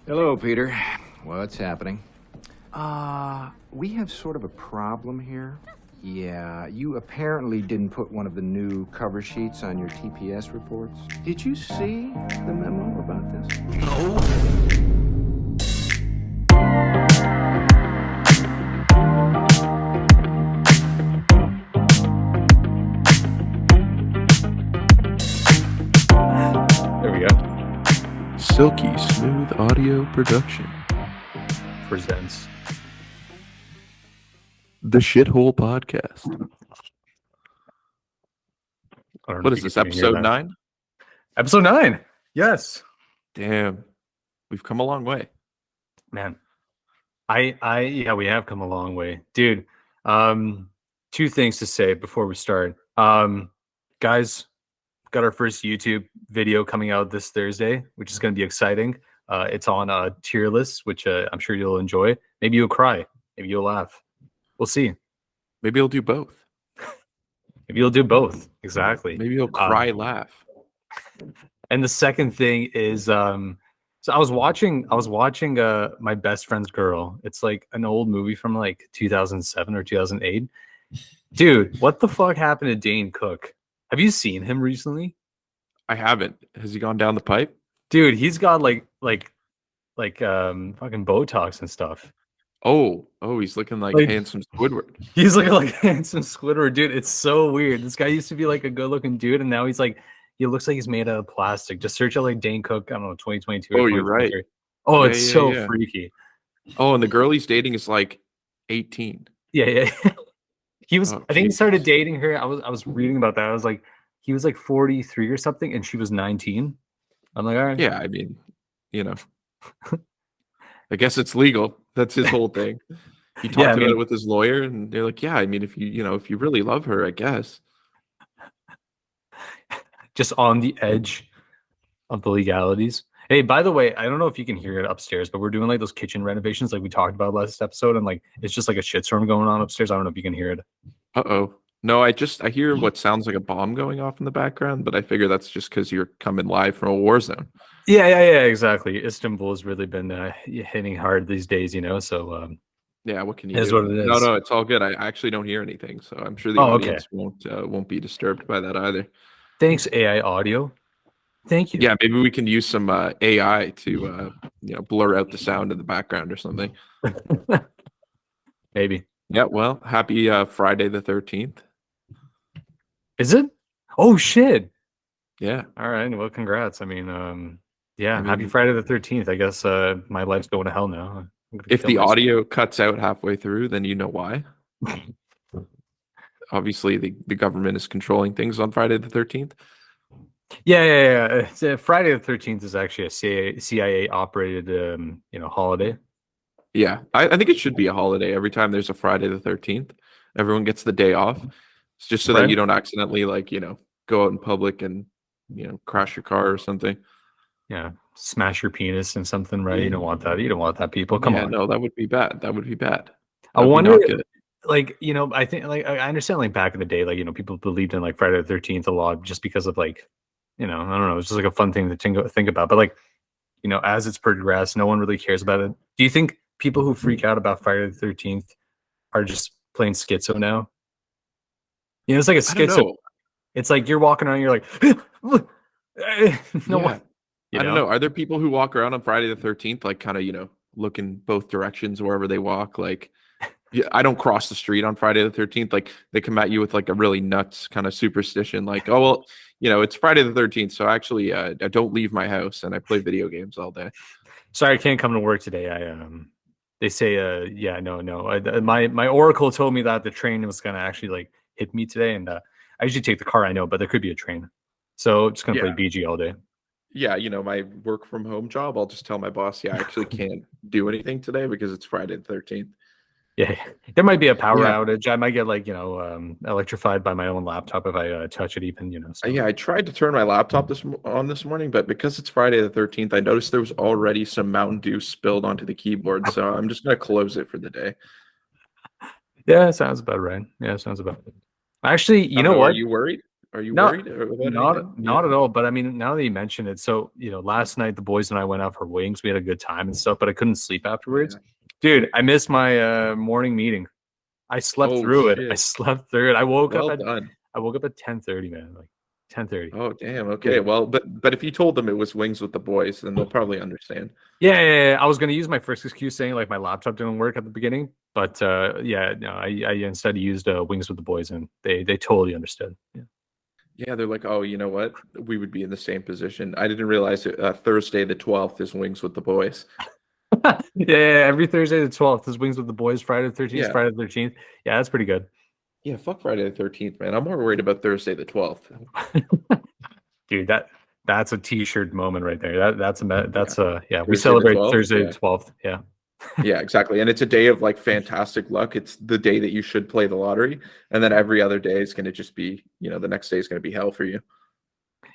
Hello, Peter. What's happening? We have sort of a problem here. Yeah, you apparently didn't put one of the new cover sheets on your TPS reports. Did you see the memo about this? No. There we go. Silky Smooth Audio Production. Presents The Shithole Podcast. I don't know What if is you this, can hear episode that. 9? Episode 9. Yes. Damn. We've come a long way. Man. Yeah, we have come a long way. Dude, two things to say before we start. Guys, got our first YouTube video coming out this Thursday, which is going to be exciting. It's on a tier list, which I'm sure you'll enjoy. Maybe you'll cry. Maybe you'll laugh. We'll see. Maybe I'll do both. Maybe you'll do both. Exactly. Maybe you'll cry, laugh. And the second thing is, so I was watching My Best Friend's Girl. It's like an old movie from like 2007 or 2008. Dude, what the fuck happened to Dane Cook? Have you seen him recently? I haven't. Has he gone down the pipe? Dude, he's got like fucking Botox and stuff. Oh, he's looking like handsome Squidward. He's looking like handsome Squidward, dude. It's so weird. This guy used to be like a good-looking dude, and now he's like, he looks like he's made out of plastic. Just search out like Dane Cook, I don't know, 2022. Oh, you're right. Oh, it's so freaky. Oh, and the girl he's dating is like 18. Yeah. He was, I think he started dating her. I was reading about that. I was like, he was like 43 or something, and she was 19. I'm like, all right. Yeah, I mean, I guess it's legal. That's his whole thing. He talked about it with his lawyer, and they're like, yeah, I mean, if you really love her, I guess. Just on the edge of the legalities. Hey, by the way, I don't know if you can hear it upstairs, but we're doing like those kitchen renovations like we talked about last episode, and like it's just like a shitstorm going on upstairs. I don't know if you can hear it. Uh-oh. No, I hear what sounds like a bomb going off in the background, but I figure that's just because you're coming live from a war zone. Yeah, exactly. Istanbul has really been hitting hard these days, so yeah, what can you do? What it is. No, it's all good. I actually don't hear anything, so I'm sure the audience won't be disturbed by that either. Thanks, AI audio. Thank you. Yeah, maybe we can use some AI to blur out the sound in the background or something. Maybe. Yeah, well, happy Friday the 13th. Is it? Oh shit. Yeah. All right. Well, congrats. I mean, happy Friday the 13th. I guess my life's going to hell now. If the audio cuts out halfway through, then you know why. Obviously, the government is controlling things on Friday the 13th. Yeah. Friday the 13th is actually a CIA operated, holiday. Yeah, I think it should be a holiday every time there's a Friday the 13th. Everyone gets the day off. It's just so that you don't accidentally go out in public and crash your car or something. Yeah, smash your penis and something, right? You don't want that. You don't want that, people. Come on. No, that would be bad. I wonder, I think, I understand, like, back in the day, people believed in, like, Friday the 13th a lot just because of, like, I don't know, it's just, like, a fun thing to think about. But, like, as it's progressed, no one really cares about it. Do you think people who freak out about Friday the 13th are just plain schizo now? It's like a schizo. It's like you're walking around, you're like, I don't know. Are there people who walk around on Friday the 13th, like, kind of, looking both directions wherever they walk? Like, yeah, I don't cross the street on Friday the 13th. Like, they come at you with like a really nuts kind of superstition, like, oh well, it's Friday the 13th, so actually, I don't leave my house and I play video games all day. Sorry, I can't come to work today. They say, no. My oracle told me that the train was gonna actually like hit me today, and I usually take the car. I know, but there could be a train, so just gonna play BG all day. Yeah, my work from home job, I'll just tell my boss, I actually can't do anything today because it's Friday the 13th. Yeah, there might be a power outage. I might get electrified by my own laptop if I touch it even, So. Yeah, I tried to turn my laptop this morning, but because it's Friday the 13th, I noticed there was already some Mountain Dew spilled onto the keyboard, so I'm just going to close it for the day. Yeah, sounds about right. Yeah, sounds about right. Actually, you know what? Are you worried? Are you No, worried about anything? not at all. But I mean, now that you mention it, so last night the boys and I went out for wings. We had a good time and stuff, but I couldn't sleep afterwards. Yeah. Dude, I missed my morning meeting. I slept Oh through it. I shit! slept through it. I woke Well up at done. 10:30, man. Like 10:30. Oh damn. Okay. Well, but if you told them it was wings with the boys, then they'll probably understand. Yeah. I was gonna use my first excuse saying like my laptop didn't work at the beginning, but yeah, no, I instead used wings with the boys, and they totally understood. Yeah. Yeah, they're like, oh, you know what? We would be in the same position. I didn't realize Thursday the 12th is wings with the boys. Yeah, every Thursday the 12th is wings with the boys. Friday the 13th, Yeah. Friday the 13th. Yeah, that's pretty good. Yeah, fuck Friday the 13th, man. I'm more worried about Thursday the 12th. Dude, that's a t-shirt moment right there. That's we Thursday celebrate the 12th, Thursday yeah. the 12th. Yeah. Yeah, exactly. And it's a day of like fantastic luck. It's the day that you should play the lottery. And then every other day is going to just be, the next day is going to be hell for you.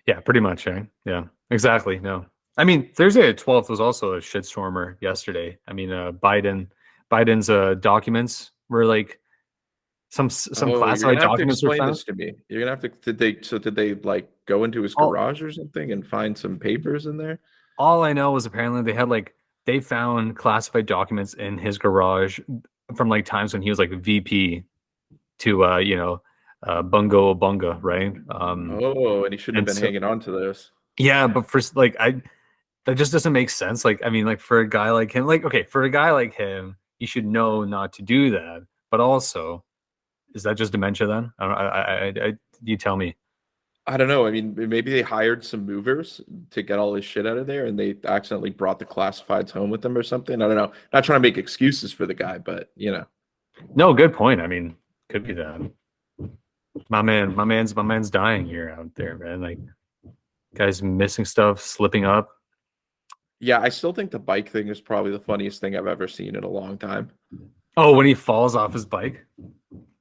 Yeah, pretty much, right? Yeah, exactly. No. I mean, Thursday the 12th was also a shitstormer yesterday. I mean, Biden's documents were like some classified documents were found. This to me. You're gonna have to. Did they like go into his garage or something and find some papers in there? All I know is apparently they found classified documents in his garage from like times when he was like VP to Bungo Bunga, right? And he shouldn't have been hanging on to those. Yeah, but for that just doesn't make sense. Like, I mean, like for a guy like him, he should know not to do that. But also, is that just dementia then? You tell me. I don't know. I mean, maybe they hired some movers to get all his shit out of there and they accidentally brought the classifieds home with them or something. I don't know. Not trying to make excuses for the guy, but No, good point. I mean, could be that. My man's dying here out there, man. Like, guys missing stuff, slipping up. Yeah, I still think the bike thing is probably the funniest thing I've ever seen in a long time. Oh, when he falls off his bike?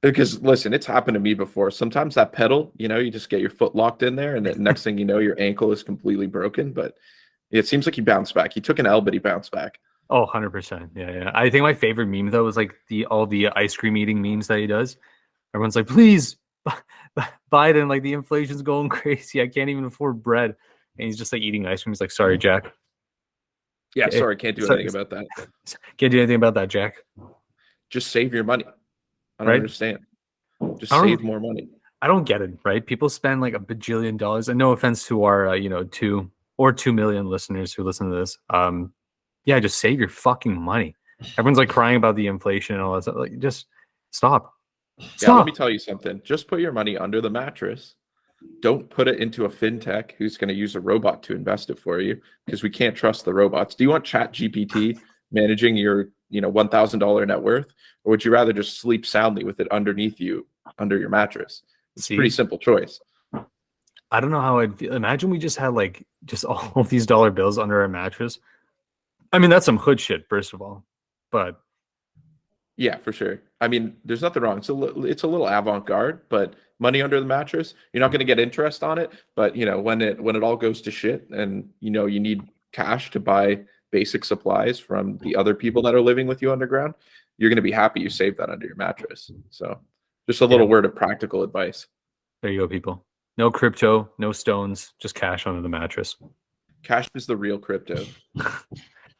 Because listen, it's happened to me before. Sometimes that pedal, you just get your foot locked in there, and the next thing you know, your ankle is completely broken. But it seems like he bounced back. He took an L, but he bounced back. Oh, 100%. Yeah. I think my favorite meme though is like all the ice cream eating memes that he does. Everyone's like, please, Biden, like the inflation's going crazy. I can't even afford bread. And he's just like eating ice cream. He's like, sorry, Jack. Yeah, sorry, can't do anything about that. Can't do anything about that, Jack. Just save your money. I don't understand. Just save more money. I don't get it, right? People spend like $1 bajillion, and no offense to our 2 million listeners who listen to this. Yeah, just save your fucking money. Everyone's like crying about the inflation and all that stuff. Like, just stop. Yeah, let me tell you something. Just put your money under the mattress. Don't put it into a fintech who's going to use a robot to invest it for you, because we can't trust the robots. Do you want ChatGPT managing your $1,000 net worth, or would you rather just sleep soundly with it underneath you, under your mattress? It's a pretty simple choice. I don't know how I'd feel. Imagine we just had like just all of these dollar bills under our mattress. I mean, that's some hood shit, first of all, but yeah, for sure. I mean, there's nothing wrong. It's a little avant-garde, but money under the mattress, you're not going to get interest on it. But when it all goes to shit, and you need cash to buy basic supplies from the other people that are living with you underground, you're going to be happy you saved that under your mattress. So just a little word of practical advice. There you go, people. No crypto, no stones, just cash under the mattress. Cash is the real crypto.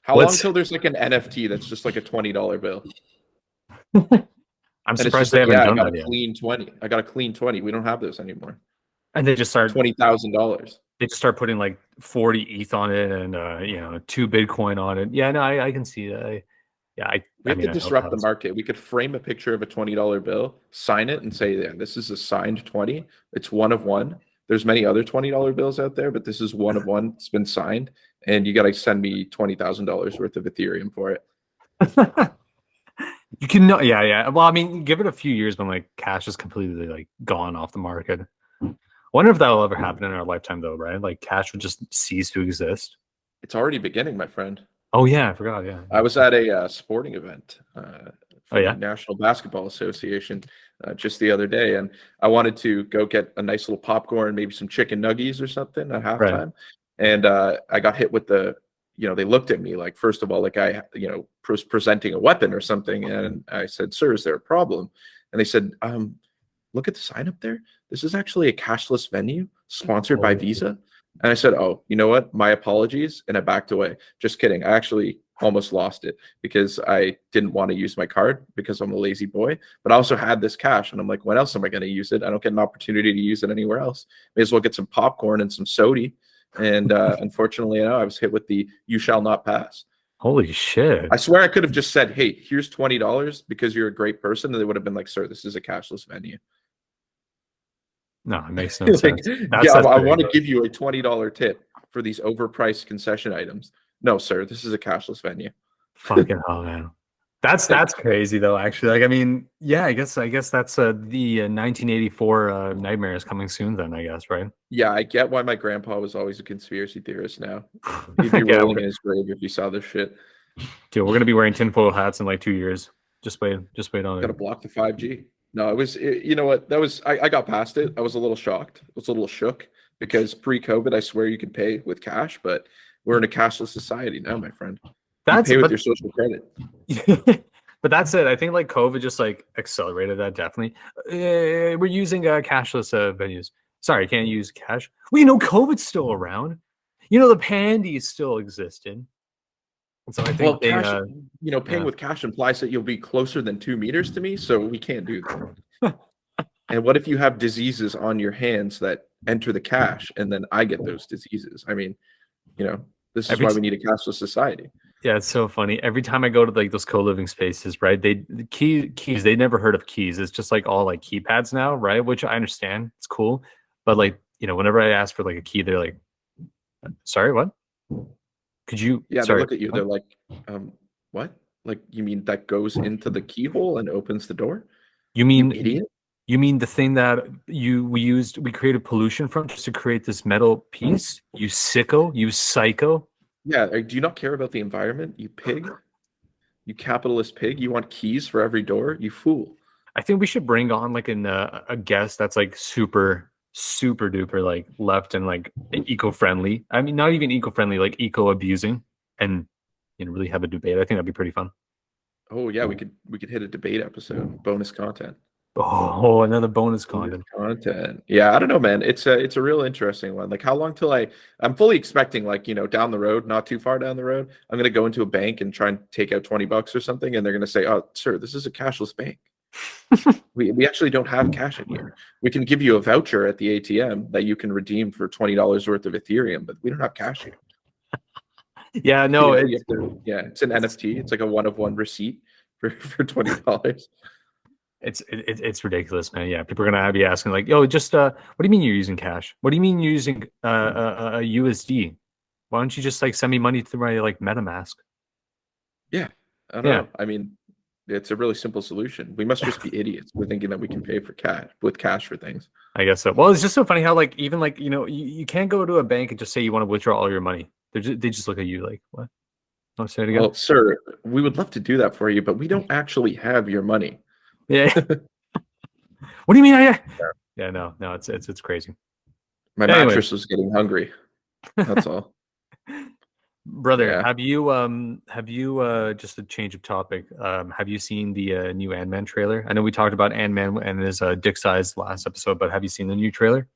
How long till there's like an NFT that's just like a $20 bill? I'm surprised they haven't done that yet. I got a clean 20. We don't have those anymore. And they just start $20,000. They just start putting like 40 ETH on it and 2 Bitcoin on it. Yeah, no, I can see that. We have to disrupt the market. We could frame a picture of a $20 bill, sign it, and say, yeah, this is a signed 20. It's one of one. There's many other $20 bills out there, but this is one of one. It's been signed, and you got to send me $20,000 worth of Ethereum for it. You can know, yeah. Well, I mean, give it a few years when like cash is completely like gone off the market. I wonder if that will ever happen in our lifetime, though, right? Like cash would just cease to exist. It's already beginning, my friend. Oh yeah, I forgot. Yeah, I was at a sporting event for the National Basketball Association just the other day, and I wanted to go get a nice little popcorn, maybe some chicken nuggies or something at halftime. Right. And I got hit with they looked at me like, first of all, like I presenting a weapon or something, and I said, "Sir, is there a problem?" And they said, look at the sign up there. This is actually a cashless venue sponsored by Oh. Visa. And I said, oh, you know what? My apologies. And I backed away. Just kidding. I actually almost lost it because I didn't want to use my card because I'm a lazy boy. But I also had this cash. And I'm like, when else am I going to use it? I don't get an opportunity to use it anywhere else. May as well get some popcorn and some soda. And unfortunately, I was hit with the "you shall not pass." Holy shit! I swear I could have just said, "Hey, here's $20 because you're a great person," and they would have been like, "Sir, this is a cashless venue." No, it makes no Like, sense. yeah, I want to give you a $20 tip for these overpriced concession items. No, sir, this is a cashless venue. Fucking hell, man. That's crazy though. Actually, like, I mean, yeah, I guess that's the 1984 nightmare is coming soon. Then I guess, right? Yeah, I get why my grandpa was always a conspiracy theorist. Now he'd be rolling in his grave if he saw this shit. Dude, we're gonna be wearing tinfoil hats in like 2 years. Just wait on it. Gotta block the 5G. No, you know what? That was I got past it. I was a little shocked. I was a little shook because pre-COVID, I swear you could pay with cash, but we're in a cashless society now, my friend. You pay with your social credit. But that's it. I think like COVID just like accelerated that. Definitely, we're using cashless venues. Sorry, can't use cash. Well, you know, COVID's still around. You know, the panties still existed. And so I think cash, paying with cash implies that you'll be closer than 2 meters to me, so we can't do that. And what if you have diseases on your hands that enter the cash, and then I get those diseases? I mean, this is why we need a cashless society. Yeah, it's so funny. Every time I go to like those co-living spaces, right? The keys, they never heard of keys. It's just like all like keypads now, right? Which I understand. It's cool. But like, whenever I ask for like a key, they're like, sorry, what? Could you they look at you, what? they're like, what? Like, you mean that goes into the keyhole and opens the door? You mean you idiot? You mean the thing that we created pollution from just to create this metal piece? You sicko, you psycho. Yeah, do you not care about the environment, you pig? You capitalist pig? You want keys for every door? You fool. I think we should bring on like a guest that's like super duper like left and like eco-friendly. I mean, not even eco-friendly, like eco-abusing, and really have a debate. I think that'd be pretty fun. Oh yeah, we could hit a debate episode, bonus content. Oh, another bonus content. Yeah, I don't know, man. It's a real interesting one. Like, how long till I'm fully expecting, like, down the road, not too far down the road, I'm gonna go into a bank and try and take out $20 or something, and they're gonna say, "Oh, sir, this is a cashless bank. we actually don't have cash in here. We can give you a voucher at the ATM that you can redeem for $20 worth of Ethereum, but we don't have cash here." Yeah, no, it's an NFT. It's like a one-of-one receipt for $20. It's ridiculous, man. Yeah, people are gonna be asking like, "Yo, just what do you mean you're using cash? What do you mean you're using a USD? Why don't you just like send me money through my like MetaMask?" Yeah, I don't know. I mean, it's a really simple solution. We must just be idiots. We're thinking that we can pay for cash for things. I guess so. Well, it's just so funny how like even like you can't go to a bank and just say you want to withdraw all your money. They just look at you like, what? I'll say it again. Well, sir, we would love to do that for you, but we don't actually have your money. Yeah. What do you mean? Yeah, no, it's crazy. My mattress was getting hungry. That's all. Brother, yeah. Have you just a change of topic? Have you seen the new Ant-Man trailer? I know we talked about Ant-Man and his dick size last episode, but have you seen the new trailer?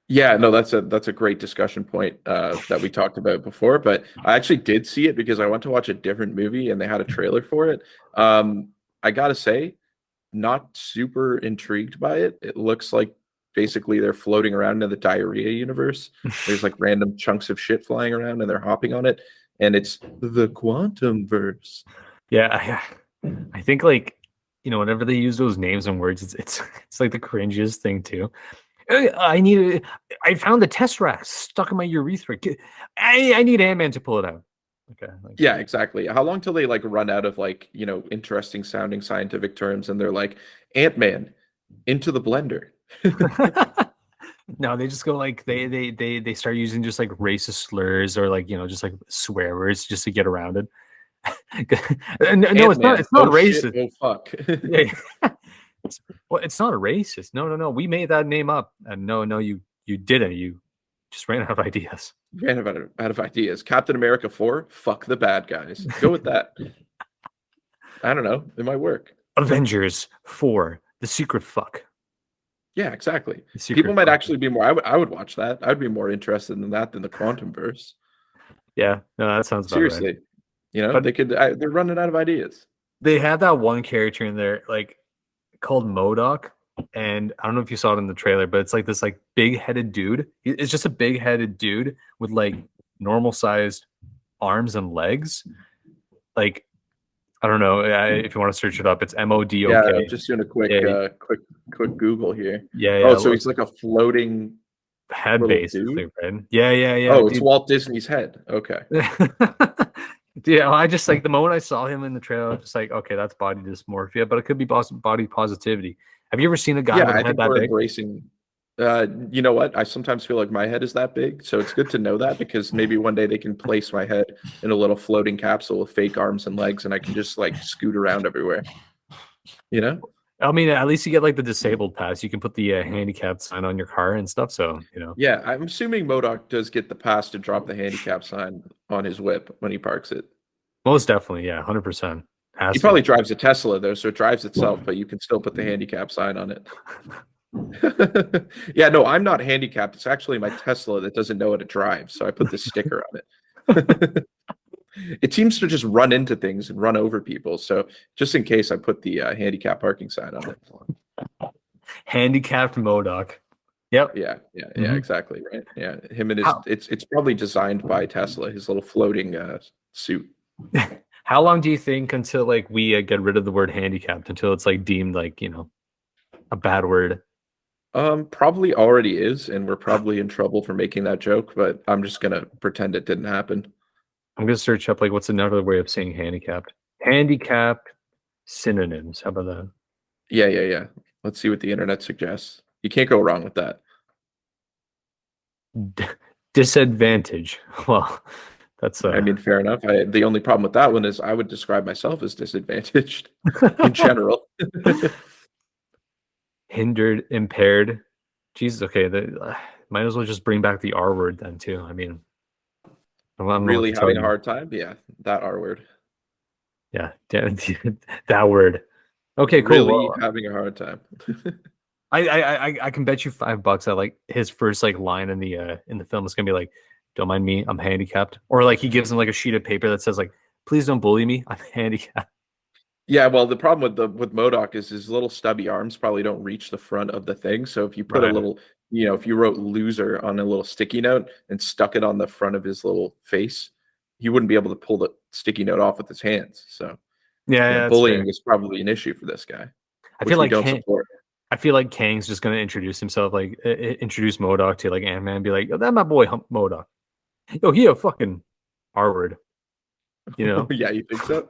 Yeah, no, that's a great discussion point that we talked about before. But I actually did see it because I went to watch a different movie and they had a trailer for it. I gotta say, not super intrigued by it. It looks like basically they're floating around in the diarrhea universe. There's like random chunks of shit flying around and they're hopping on it, and it's the quantum verse. Yeah, I think like whenever they use those names and words, it's like the cringiest thing too. I found the Tesseract stuck in my urethra. I need Ant-Man to pull it out. Okay. Yeah, exactly. How long till they like run out of like, interesting sounding scientific terms and they're like, Ant-Man into the blender. No, they just go like they start using just like racist slurs or like, just like swear words just to get around it. No, it's not racist. Shit, oh fuck. Well, it's not a racist. No. We made that name up. And no, you didn't. You just ran out of ideas. Ran out of ideas. Captain America 4, fuck the bad guys. Go with that. I don't know. It might work. Avengers 4, the secret fuck. Yeah, exactly. The secret People might quantum. actually be more. I would watch that. I'd be more interested in that than the quantum verse. Yeah, no, that sounds about right. Seriously, you know, But they could. They're running out of ideas. they have that one character in there, like called MODOK, and I don't know if you saw it in the trailer, but it's like this like big-headed dude. It's just a big-headed dude with like normal-sized arms and legs. Like I don't know if you want to search it up. It's MODOK. Yeah, I'm just doing a quick, Yeah, quick Google here. yeah. Oh, so he's like a floating head little basically, dude. right? Yeah. Oh, it's Dude. Walt Disney's head. Okay. Yeah, I just like the moment I saw him in the trailer, I was just like, okay, that's body dysmorphia, but it could be body positivity. Have you ever seen a guy Yeah, with a I head think that we're big? embracing. You know what? I sometimes feel like my head is that big, so it's good to know that because maybe one day they can place my head in a little floating capsule with fake arms and legs, and I can just like scoot around everywhere. You know? I mean, at least you get like the disabled pass. You can put the handicapped sign on your car and stuff. So Yeah, I'm assuming MODOK does get the pass to drop the handicap sign on his whip when he parks it. most definitely, yeah, 100%. He probably drives a Tesla though, so it drives itself, but you can still put the handicap sign on it. Yeah, no, I'm not handicapped. It's actually my Tesla that doesn't know how to drive, so I put this sticker on it. It seems to just run into things and run over people, so just in case, I put the handicap parking sign on it. Handicapped MODOK. Yep. Yeah, exactly, right. Yeah, him and his. It's probably designed by Tesla. His little floating suit. How long do you think until like we get rid of the word handicapped until it's like deemed like a bad word? Probably already is, and we're probably in trouble for making that joke, but I'm just gonna pretend it didn't happen. I'm gonna search up like what's another way of saying handicapped. Handicapped synonyms. How about that? Yeah. Let's see what the internet suggests. You can't go wrong with that. Disadvantage. Well, that's I mean, fair enough. The only problem with that one is I would describe myself as disadvantaged in general. hindered, impaired. Jesus, okay. Might as well just bring back the R word then too. I mean, I'm really having a hard time. Yeah, that R word. Yeah, that word. Okay, cool. Really having a hard time. I can bet you $5 that like his first like line in the film is gonna be like, "Don't mind me, I'm handicapped," or like he gives him like a sheet of paper that says like, "Please don't bully me, I'm handicapped." Yeah, well, the problem with MODOK is his little stubby arms probably don't reach the front of the thing. So if you put a little, if you wrote "loser" on a little sticky note and stuck it on the front of his little face, he wouldn't be able to pull the sticky note off with his hands. So yeah, bullying is probably an issue for this guy. I feel like don't support. I feel like Kang's just gonna introduce himself, like introduce MODOK to like Ant-Man, and be like, "Oh, that's my boy MODOK. Yo, he a fucking R word." Yeah, you think so?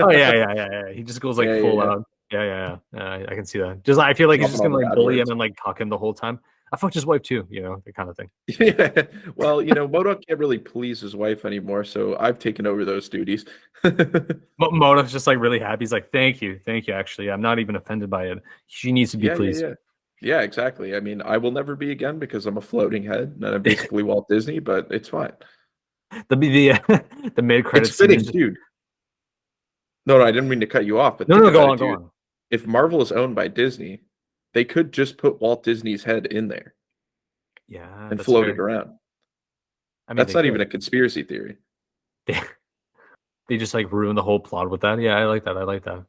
Oh yeah. He just goes like full out. Yeah. I can see that. Just I feel like he's just gonna like bully him and like cuck him the whole time. I fucked his wife too, that kind of thing. Yeah. Well, MODOK can't really please his wife anymore, so I've taken over those duties. MODOK's just like really happy. He's like, thank you. Actually, I'm not even offended by it. She needs to be pleased. Yeah, exactly. I mean, I will never be again because I'm a floating head and I'm basically Walt Disney, but it's fine. The mid credits. It's fitting, dude. No, I didn't mean to cut you off, but no, go on. If Marvel is owned by Disney, they could just put Walt Disney's head in there. Yeah, and float it around. I mean, that's not even a conspiracy theory. They just like ruin the whole plot with that. Yeah, I like that.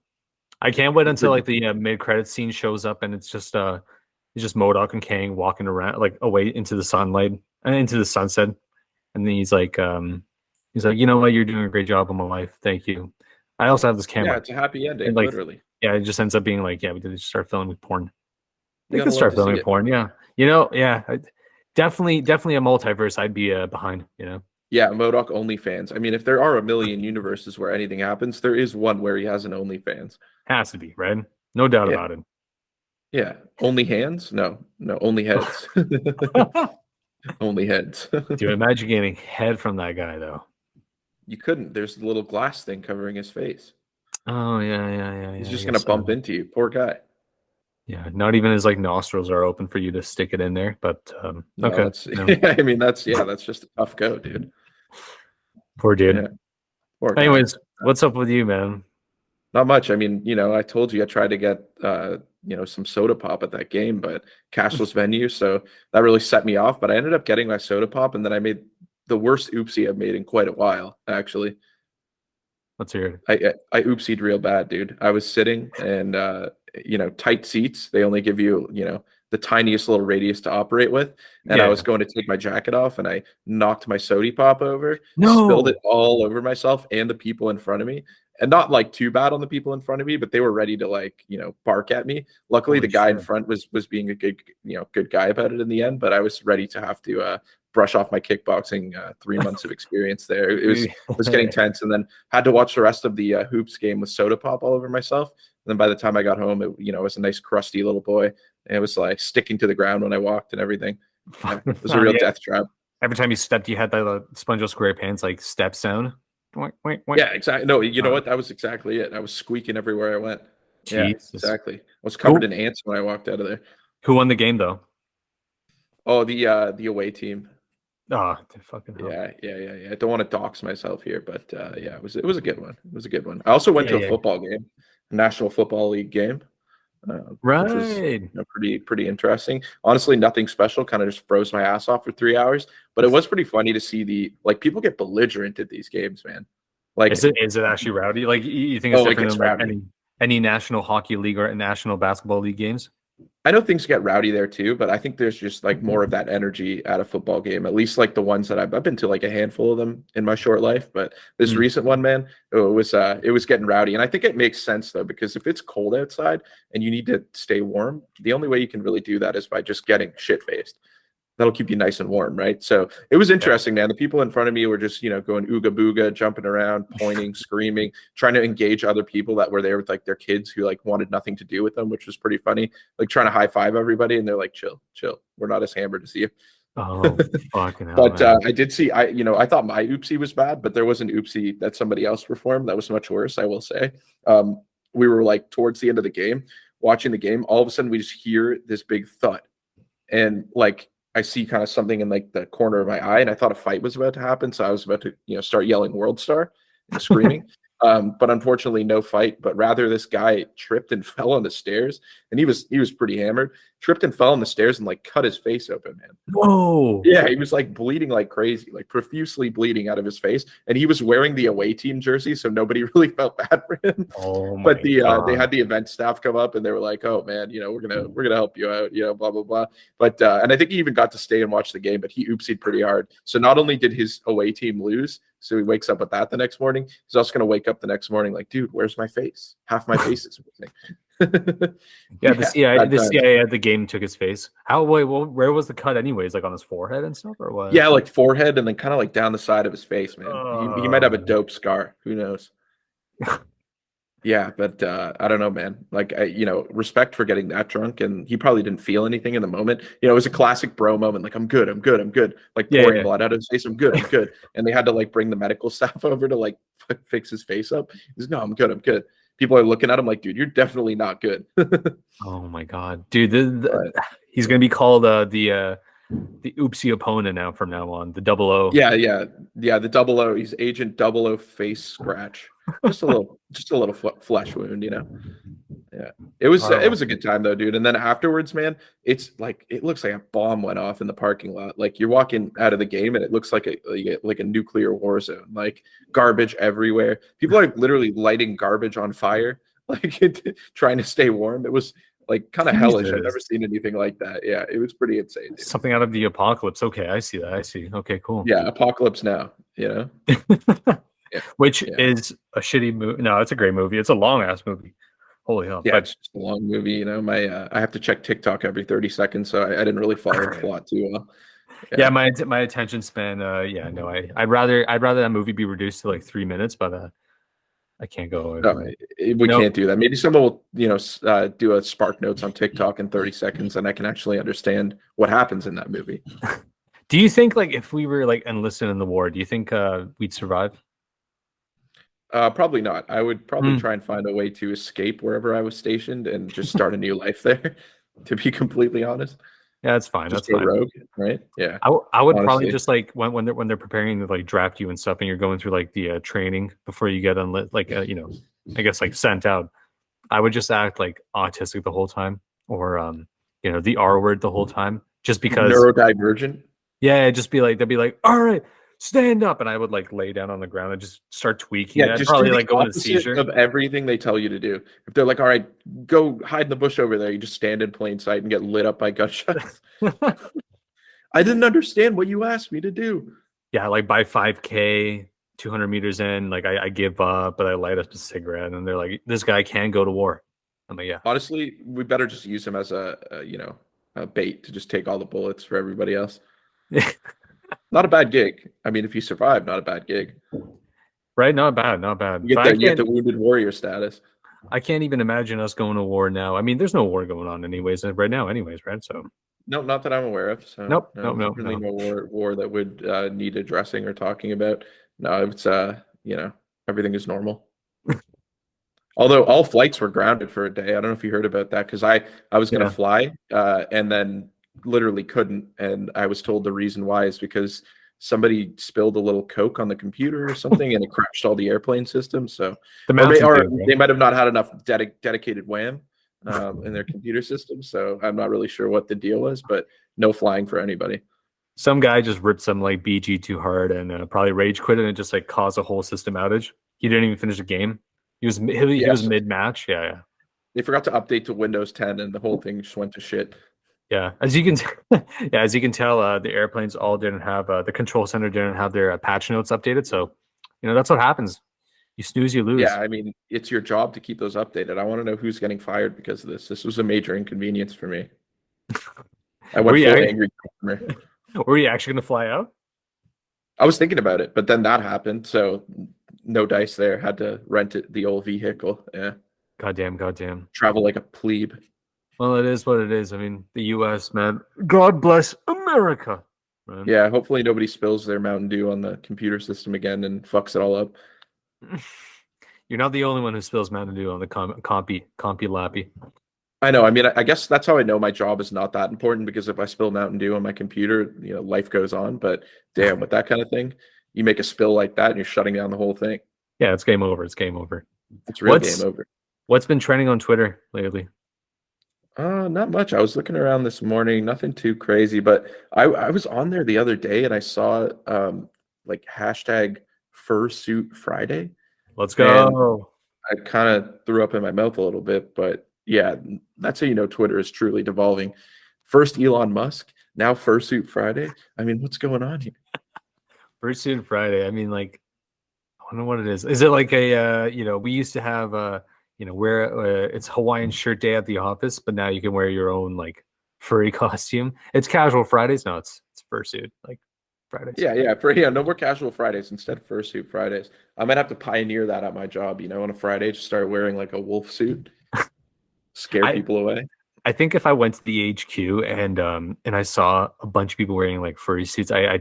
I can't wait until like the mid-credit scene shows up and it's just MODOK and Kang walking around like away into the sunlight and into the sunset, and then he's like, you know what, you're doing a great job on my life, thank you. I also have this camera. Yeah, it's a happy ending, and, like, literally. Yeah, it just ends up being like, we did start filming porn. They could start filming porn, yeah. Definitely a multiverse I'd be behind, Yeah, MODOK OnlyFans. I mean, if there are a million universes where anything happens, there is one where he has an OnlyFans. Has to be, right? No doubt about it. Yeah. Only hands? No, only heads. Only heads. Dude, imagine getting head from that guy, though. You couldn't. There's a little glass thing covering his face. Oh, yeah. He's just going to bump into you. Poor guy. Yeah, not even his like nostrils are open for you to stick it in there, but okay. I mean, that's just a tough go, dude. Poor dude. Yeah. Poor Anyways, what's up with you, man? Not much. I mean, I told you I tried to get some soda pop at that game, but cashless venue, so that really set me off. But I ended up getting my soda pop, and then I made the worst oopsie I've made in quite a while, actually. Let's hear it. I oopsied real bad, dude. I was sitting and tight seats. They only give you, the tiniest little radius to operate with. And I was going to take my jacket off and I knocked my soda pop over, spilled it all over myself and the people in front of me. And not like too bad on the people in front of me, but they were ready to bark at me. Luckily, the guy in front was being a good guy about it in the end, but I was ready to have to brush off my kickboxing 3 months of experience there. It was getting tense, and then had to watch the rest of the hoops game with soda pop all over myself. And then by the time I got home, it was a nice crusty little boy. And it was like sticking to the ground when I walked and everything. Yeah, it was a real death trap. Every time you stepped, you had the SpongeBob SquarePants like step sound. Yeah, exactly. No, you know what? That was exactly it. I was squeaking everywhere I went. Jesus. Yeah, exactly. I was covered in ants when I walked out of there. Who won the game though? Oh, the away team. Oh, fucking hell. Yeah. I don't want to dox myself here, but yeah, it was a good one. It was a good one. I also went to a football game, National Football League game. Right. Which was pretty interesting. Honestly, nothing special. Kind of just froze my ass off for 3 hours. But it was pretty funny to see people get belligerent at these games, man. Like, is it actually rowdy? Like, you think it's different than any National Hockey League or National Basketball League games? I know things get rowdy there too, but I think there's just more of that energy at a football game. At least the ones that I've been to a handful of them in my short life, but this recent one, man, it was getting rowdy. And I think it makes sense though, because if it's cold outside and you need to stay warm, the only way you can really do that is by just getting shit-faced. That'll keep you nice and warm, right? So it was interesting, man. The people in front of me were just, going ooga booga, jumping around, pointing, screaming, trying to engage other people that were there with their kids who wanted nothing to do with them, which was pretty funny. Trying to high five everybody, and they're like, chill. We're not as hammered as you. Oh, fucking hell. But I did see, I thought my oopsie was bad, but there was an oopsie that somebody else performed that was much worse, I will say. We were towards the end of the game, watching the game. All of a sudden, we just hear this big thud, and I see kind of something in the corner of my eye, and I thought a fight was about to happen. So I was about to, start yelling World Star and screaming. But unfortunately no fight, but rather this guy tripped and fell on the stairs, and he was pretty hammered, tripped and fell on the stairs and cut his face open, man. Whoa. Yeah, he was bleeding like crazy, profusely bleeding out of his face, and he was wearing the away team jersey, so nobody really felt bad for him. Oh my but they had the event staff come up, and they were like, oh man, we're gonna help you out, blah blah blah. But and I think he even got to stay and watch the game, but he oopsied pretty hard. So not only did his away team lose, so he wakes up with that the next morning, he's also going to wake up the next morning dude, where's my face? Half my face is missing. The CIA at the game took his face. Where was the cut anyways? On his forehead and stuff, or what? Yeah, forehead, and then kind of down the side of his face, man. He might have a dope scar. Who knows? Yeah, but I don't know, man. Respect for getting that drunk, and he probably didn't feel anything in the moment. It was a classic bro moment. I'm good. Pouring blood out of his face. I'm good. And they had to bring the medical staff over to fix his face up. He's no, I'm good. People are looking at him dude, you're definitely not good. Oh my god, dude, he's gonna be called the oopsie opponent now from now on. The 00. Yeah. The 00. He's Agent 00 face scratch. Just a little flesh wound, Yeah, it was a good time though, dude. And then afterwards, man, it's it looks like a bomb went off in the parking lot. You're walking out of the game, and it looks like a nuclear war zone. Garbage everywhere. People are literally lighting garbage on fire, trying to stay warm. It was kind of hellish. I've never seen anything like that. Yeah, it was pretty insane, dude. Something out of the apocalypse. Okay, I see that. Okay, cool. Yeah, Apocalypse Now. Yeah. Which is a shitty movie. No, it's a great movie. It's a long ass movie. Holy hell. Yeah, it's just a long movie. I have to check TikTok every 30 seconds, so I didn't really follow the plot too well. Yeah, my attention span. I'd rather that movie be reduced to 3 minutes, but I can't go away from it. We can't do that. Maybe someone will, do a Spark Notes on TikTok in 30 seconds, and I can actually understand what happens in that movie. Do you think if we were enlisted in the war, do you think we'd survive? Probably not. I would probably try and find a way to escape wherever I was stationed and just start a new life there, to be completely honest. Yeah, that's fine. Just that's fine. Rogue, right? Yeah. I would probably just when they're preparing to draft you and stuff, and you're going through the training before you get I guess sent out. I would just act like autistic the whole time, or the R word the whole time, just because. Neurodivergent. Yeah, just be like, they'd be like, all right, stand up, and I would like lay down on the ground and just start tweaking. Yeah, I'd just probably do the like go into opposite seizure of everything they tell you to do. If they're like, "All right, go hide in the bush over there," you just stand in plain sight and get lit up by gunshots. I didn't understand what you asked me to do. Yeah, like by 5K, 200 meters in, like I give up, but I light up a cigarette, and they're like, "This guy can go to war." I'm like, "Yeah." Honestly, we better just use him as a bait to just take all the bullets for everybody else. Not a bad gig. I mean, if you survive, not a bad gig. Right? Not bad, not bad. You get the wounded warrior status. I can't even imagine us going to war now. I mean, there's no war going on right now, right? So no, not that I'm aware of. So nope, no. War that would need addressing or talking about. No, it's everything is normal. Although all flights were grounded for a day. I don't know if you heard about that, because I was going to fly and then literally couldn't, and I was told the reason why is because somebody spilled a little Coke on the computer or something, and it crashed all the airplane systems. So, they might have not had enough dedicated WAM in their computer system. So I'm not really sure what the deal was, but no flying for anybody. Some guy just ripped some like BG too hard and probably rage quit, and it just like caused a whole system outage. He didn't even finish the game. He was mid match. Yeah. They forgot to update to Windows 10, and the whole thing just went to shit. Yeah, as you can tell, the airplanes all didn't have the control center didn't have their patch notes updated. So, that's what happens. You snooze, you lose. Yeah, I mean, it's your job to keep those updated. I want to know who's getting fired because of this. This was a major inconvenience for me. I went full angry customer. Were you actually going to fly out? I was thinking about it, but then that happened. So no dice there. Had to rent the old vehicle. Yeah. Goddamn. Travel like a plebe. Well, it is what it is. I mean, the U.S., man. God bless America. Man. Yeah, hopefully nobody spills their Mountain Dew on the computer system again and fucks it all up. You're not the only one who spills Mountain Dew on the compy lappy. I know. I mean, I guess that's how I know my job is not that important, because if I spill Mountain Dew on my computer, life goes on. But damn, with that kind of thing, you make a spill like that and you're shutting down the whole thing. Yeah, it's game over. It's game real game over. What's been trending on Twitter lately? Not much. I was looking around this morning, nothing too crazy, but I was on there the other day and I saw like hashtag Fursuit Friday. Let's go. I kind of threw up in my mouth a little bit, but yeah, that's how you know Twitter is truly devolving. First Elon Musk, now Fursuit Friday. I mean, what's going on here? Fursuit Friday. I mean, like, I wonder what it is. Is it like a we used to have wear it's Hawaiian shirt day at the office, but now you can wear your own like furry costume. It's casual Fridays. No, it's fursuit like Fridays. Yeah. No more casual Fridays, instead of fursuit Fridays. I might have to pioneer that at my job. On a Friday, just start wearing like a wolf suit, scare people away. I think if I went to the HQ and I saw a bunch of people wearing like furry suits, I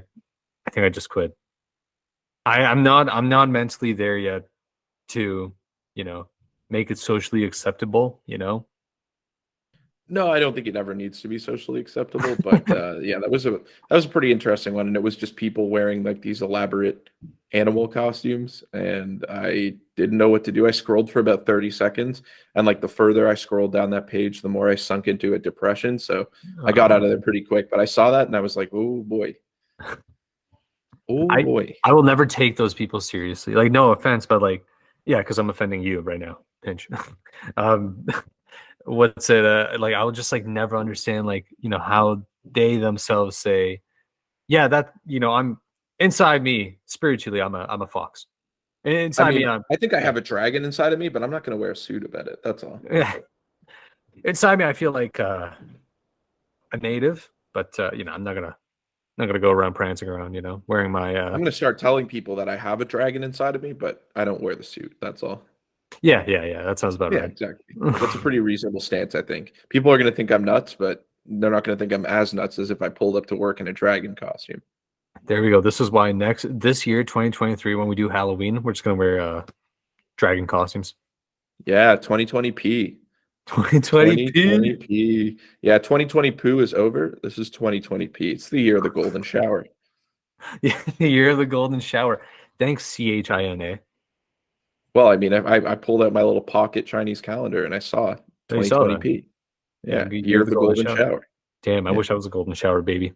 think I'd just quit. I'm not mentally there yet to make it socially acceptable. No, I don't think it ever needs to be socially acceptable, but yeah, that was a pretty interesting one, and it was just people wearing like these elaborate animal costumes, and I didn't know what to do. I scrolled for about 30 seconds, and like the further I scrolled down that page, the more I sunk into a depression. So I got out of there pretty quick, but I saw that and I was like, oh boy. Boy. I will never take those people seriously. Like, no offense, but like, yeah, because I'm offending you right now. Pinch. What's it like? I would just like never understand like how they themselves say, yeah, that I'm inside me spiritually, I'm a fox. Inside me, I think I have a dragon inside of me, but I'm not going to wear a suit about it. That's all. Yeah. Inside me, I feel like a native, but I'm not gonna go around prancing around, wearing my. I'm gonna start telling people that I have a dragon inside of me, but I don't wear the suit. That's all. Yeah. That sounds about right. Yeah, exactly. That's a pretty reasonable stance, I think. People are gonna think I'm nuts, but they're not gonna think I'm as nuts as if I pulled up to work in a dragon costume. There we go. This is why this year, 2023, when we do Halloween, we're just gonna wear dragon costumes. Yeah, 2020p. 2020p. Yeah, 2020 poo is over. This is 2020p. It's the year of the golden shower. Yeah, the year of the golden shower. Thanks, CHINA. Well, I mean, I pulled out my little pocket Chinese calendar and I saw You saw that? 2020p. Yeah, Yeah, you year have of the the golden shower. Damn, I Yeah. wish I was a golden shower baby.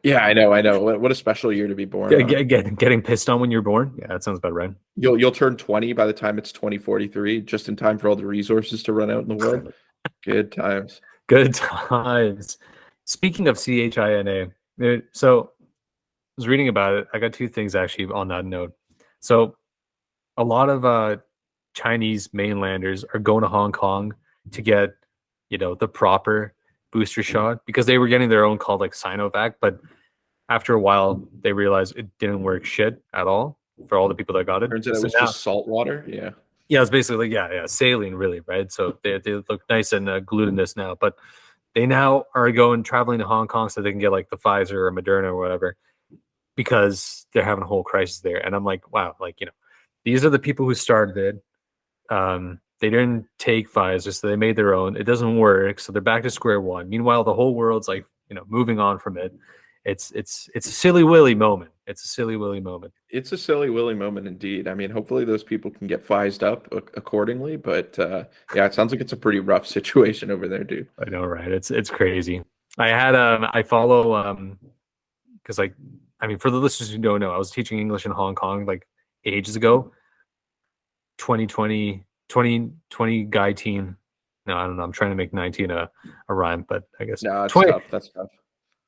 Yeah, I know. What a special year to be born on. Getting pissed on when you're born. Yeah, that sounds about right. You'll turn 20 by the time it's 2043, just in time for all the resources to run out in the world. Good times. Good times. Speaking of CHINA, so I was reading about it. I got two things actually on that note. So a lot of Chinese mainlanders are going to Hong Kong to get, the proper booster shot because they were getting their own called like Sinovac, but after a while they realized it didn't work shit at all for all the people that got it. Turns out it was just salt water. Yeah. Yeah, it's basically saline, really, right? So they look nice and glutinous now, but they now are traveling to Hong Kong so they can get like the Pfizer or Moderna or whatever because they're having a whole crisis there. And I'm like, wow, like these are the people who started it. They didn't take Pfizer, so they made their own. It doesn't work, so they're back to square one. Meanwhile, the whole world's like, moving on from it. It's a silly willy moment. It's a silly willy moment. It's a silly willy moment indeed. I mean, hopefully those people can get phased up accordingly. But yeah, it sounds like it's a pretty rough situation over there, dude. I know, right? It's crazy. I follow because like I mean, for the listeners who don't know, I was teaching English in Hong Kong like ages ago. 2020 guy team. No, I don't know. I'm trying to make 19 a rhyme, but I guess no, it's tough. That's tough.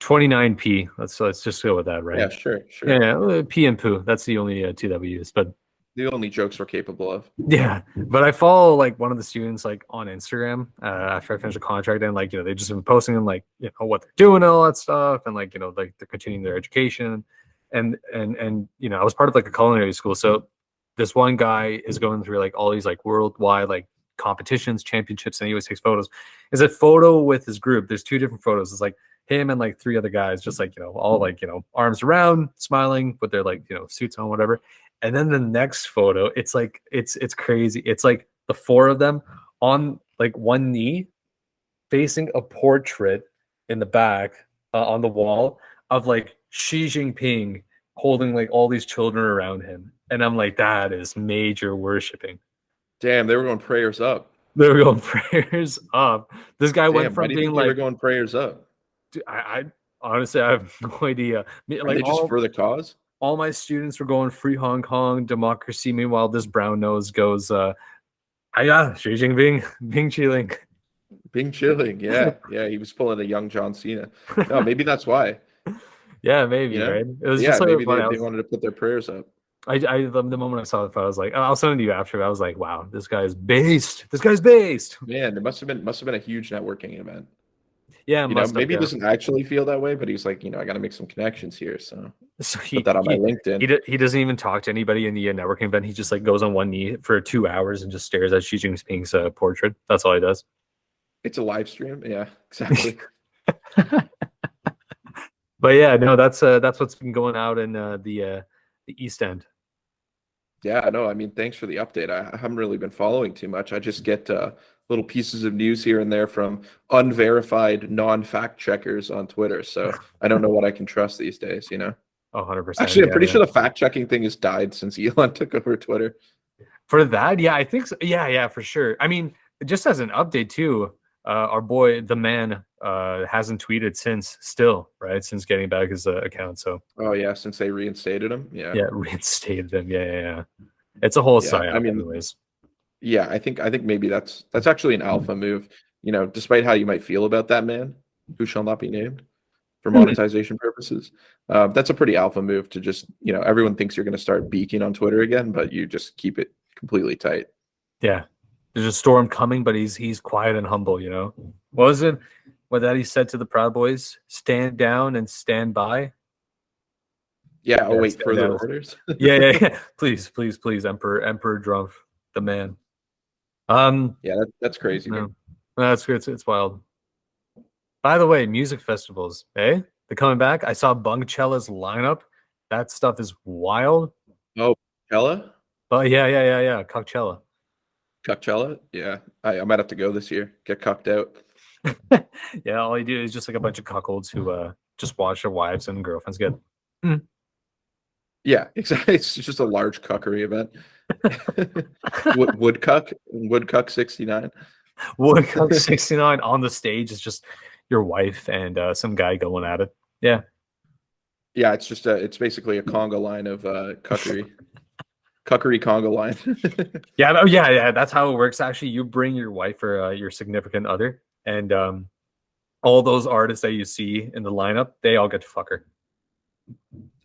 29p. Let's just go with that, right? Yeah, sure. Yeah, P and poo. That's the only two that we use, but the only jokes we're capable of. Yeah, but I follow like one of the students like on Instagram after I finished a contract, and like they've just been posting and like what they're doing and all that stuff, and like like they're continuing their education, and I was part of like a culinary school, so this one guy is going through like all these like worldwide like competitions, championships, and he always takes photos. Is a photo with his group. There's two different photos. It's like him and like three other guys, just like all like arms around, smiling with their like suits on, whatever. And then the next photo, it's like it's crazy. It's like the four of them on like one knee, facing a portrait in the back on the wall of like Xi Jinping holding like all these children around him. And I'm like, that is major worshiping. Damn, they were going prayers up. They were going prayers up. This guy went from being like, they were going prayers up. Dude, I honestly I have no idea. Are they just for the cause? All my students were going free Hong Kong, democracy. Meanwhile, this brown nose goes, Xi Jinping, Bing chilling. Bing chilling, yeah. Yeah, he was pulling a young John Cena. No, maybe that's why. Yeah, maybe, right? It was just like maybe they wanted to put their prayers up. The moment I saw the photo, I was like, I'll send it to you after. I was like, wow, this guy's based. This guy's based. Man, it must have been a huge networking event. Yeah, maybe he doesn't actually feel that way, but he's like, I got to make some connections here. So put that on my LinkedIn. He doesn't even talk to anybody in the networking event. He just like goes on one knee for 2 hours and just stares at Xi Jinping's portrait. That's all he does. It's a live stream. Yeah, exactly. But yeah, no, that's what's been going out in the East End. Yeah, no, I mean, thanks for the update. I haven't really been following too much. I just get little pieces of news here and there from unverified, non-fact checkers on Twitter. So I don't know what I can trust these days, 100%. Actually, I'm pretty sure the fact-checking thing has died since Elon took over Twitter. For that, yeah, I think so. Yeah, for sure. I mean, just as an update too, our boy, the man, hasn't tweeted since getting back his account. So. Oh yeah, since they reinstated him. Yeah. Yeah, reinstated him. Yeah. It's a whole psyop, I mean, anyways. Yeah, I think maybe that's actually an alpha move. Despite how you might feel about that man, who shall not be named, for monetization purposes, that's a pretty alpha move to just everyone thinks you're going to start beaking on Twitter again, but you just keep it completely tight. Yeah, there's a storm coming, but he's quiet and humble. What was it? What that he said to the Proud Boys? Stand down and stand by. Yeah, I'll wait further orders. yeah. Please, Emperor Trump, the man. Yeah, that's crazy. No, that's good. It's wild. By the way, music festivals, they're coming back. I saw Bungcella's lineup. That stuff is wild. Oh, Coachella? Oh yeah. Coachella. Coachella? Yeah, I might have to go this year. Get cucked out. Yeah, all you do is just like a bunch of cuckolds who just watch their wives and girlfriends get. Yeah, exactly. It's just a large cuckery event. Woodcuck 69. Woodcock 69 on the stage is just your wife and some guy going at it. Yeah. Yeah, it's basically a conga line of cuckery. Cuckery conga line. Yeah, oh yeah, that's how it works. Actually, you bring your wife or your significant other, and all those artists that you see in the lineup, they all get to fuck her.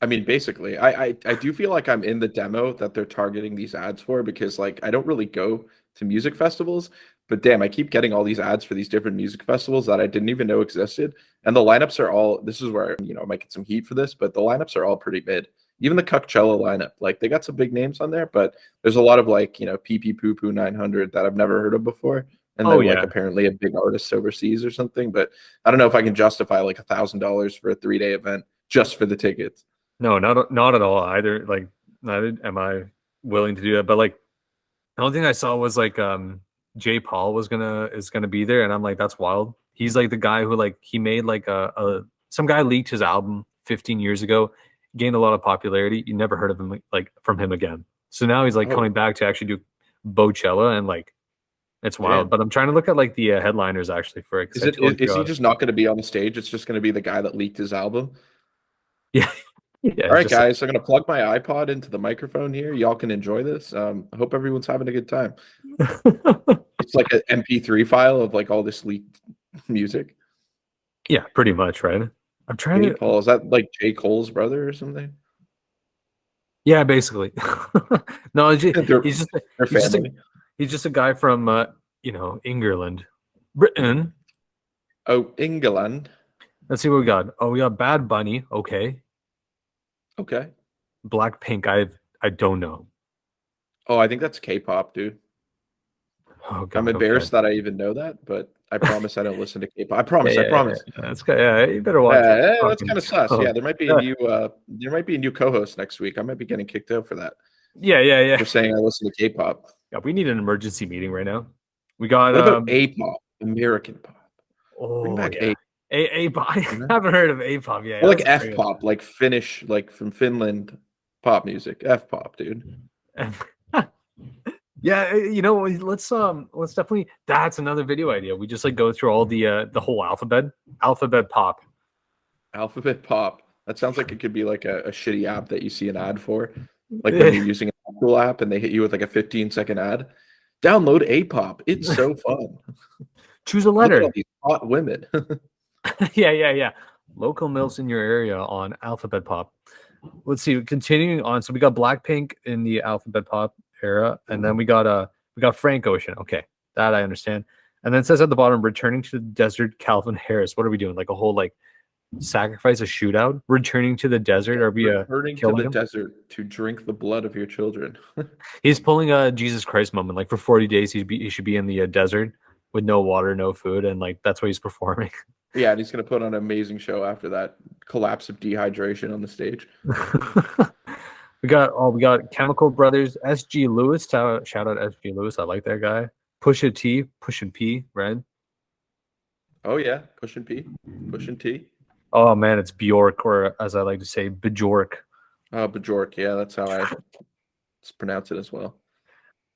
I mean, basically, I do feel like I'm in the demo that they're targeting these ads for, because like I don't really go to music festivals, but damn, I keep getting all these ads for these different music festivals that I didn't even know existed. And the lineups are all, this is where, I might get some heat for this, but the lineups are all pretty mid. Even the Coachella lineup, like they got some big names on there, but there's a lot of like, pee pee poo poo 900 that I've never heard of before. And Oh they're like yeah. apparently a big artist overseas or something. But I don't know if I can justify like $1,000 for a 3-day event just for the tickets. No, not at all either. Like, neither am I willing to do that. But like, the only thing I saw was like J. Paul is gonna be there, and I'm like, that's wild. He's like the guy who like he made like a some guy leaked his album 15 years ago, gained a lot of popularity. You never heard of him like from him again. So now he's like Oh. coming back to actually do Coachella, and like it's wild. Damn. But I'm trying to look at like the headliners actually for it. Is he just not going to be on the stage? It's just going to be the guy that leaked his album. Yeah. Yeah, All right, just guys. I'm going to plug my iPod into the microphone here. Y'all can enjoy this. I hope everyone's having a good time. It's like an MP3 file of like all this leaked music. yeah, pretty much, right? I'm trying to. Paul, is that like J. Cole's brother or something? Yeah, basically. No, he's just They're he's family. he's just a guy from England, Britain. Oh, England. Let's see what we got. Oh, we got Bad Bunny. Okay, Okay. Blackpink. I don't know. Oh, I think that's K-pop, dude. Oh God, I'm embarrassed that I even know that, but I promise I don't listen to K-pop. I promise. I promise. Yeah, that's good. Yeah, you better watch it. That's kind of sus. Yeah, there might be a new co-host next week. I might be getting kicked out for that. Yeah. For saying I listen to K-pop. Yeah, we need an emergency meeting right now. We got What about A-pop, American pop? Bring back yeah. A-pop. I haven't heard of A-pop yet. Or like F-pop, like Finnish, like from Finland pop music. F-pop, dude. Yeah, let's definitely, that's another video idea. We just like go through all the whole alphabet pop. Alphabet pop. That sounds like it could be like a shitty app that you see an ad for. Like when you're using an Apple app and they hit you with like a 15-second ad. Download A-pop. It's so fun. Choose a letter. Look at all these hot women. Yeah. Local mills in your area on alphabet pop. Let's see. Continuing on, so we got Blackpink in the alphabet pop era, and then we got Frank Ocean. Okay, that I understand. And then it says at the bottom, returning to the desert, Calvin Harris. What are we doing? Like a whole like sacrifice, a shootout? Returning to the desert? Are we returning to the desert to drink the blood of your children? He's pulling a Jesus Christ moment. Like for 40 days, he should be in the desert with no water, no food, and like that's what he's performing. Yeah, and he's gonna put on an amazing show after that collapse of dehydration on the stage. we got Chemical Brothers, SG Lewis. Shout out SG Lewis. I like that guy. Pusha T, Pushin P, right? Oh yeah, Pushin T. Oh man, it's Bjork, or as I like to say, Bjork. Bjork. Yeah, that's how I pronounce it as well.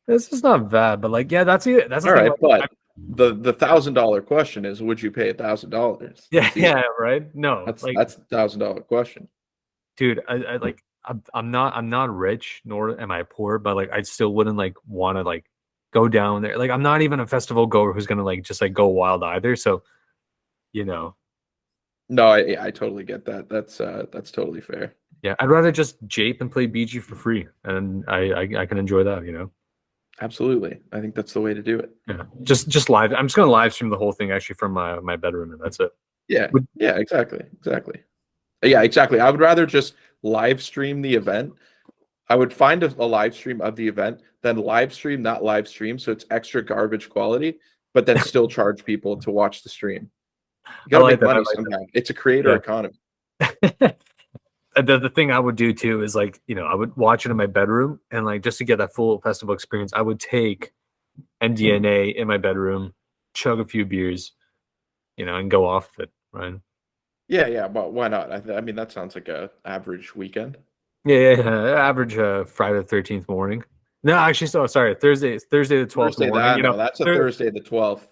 This is not bad, but like, yeah, that's it. That's all right. But the $1,000 question is, would you pay $1,000? Yeah, right. No, that's $1,000 question, dude. I'm not rich, nor am I poor, but like I still wouldn't like want to like go down there. Like I'm not even a festival goer who's gonna like just like go wild either. So, No, I totally get that. That's totally fair. Yeah, I'd rather just jape and play BG for free, and I can enjoy that. Absolutely, I think that's the way to do it. Yeah, just live. I'm just gonna live stream the whole thing actually from my bedroom, and that's it. Yeah, exactly. Yeah, exactly. I would rather just live stream the event. I would find a live stream of the event, then live stream, not live stream, so it's extra garbage quality, but then still charge people to watch the stream. You gotta make money somehow. It's a creator economy. The thing I would do too is like, I would watch it in my bedroom, and like just to get that full festival experience, I would take MDNA in my bedroom, chug a few beers, and go off it, right? Yeah, but why not? I mean, that sounds like a average weekend. Average Friday the 13th morning. No, actually, sorry. Thursday the 12th morning. No, that's a Thursday the 12th.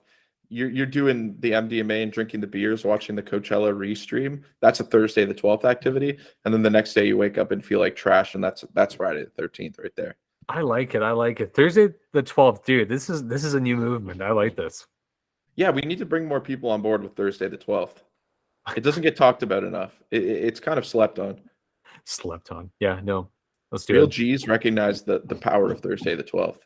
You're doing the MDMA and drinking the beers, watching the Coachella restream. That's a Thursday the 12th activity, and then the next day you wake up and feel like trash, and that's Friday the 13th right there. I like it. Thursday the 12th, dude. This is a new movement. I like this. Yeah, we need to bring more people on board with Thursday the 12th. It doesn't get talked about enough. It's kind of slept on. Slept on. Yeah, no. Let's do Real it. G's recognize the power of Thursday the 12th.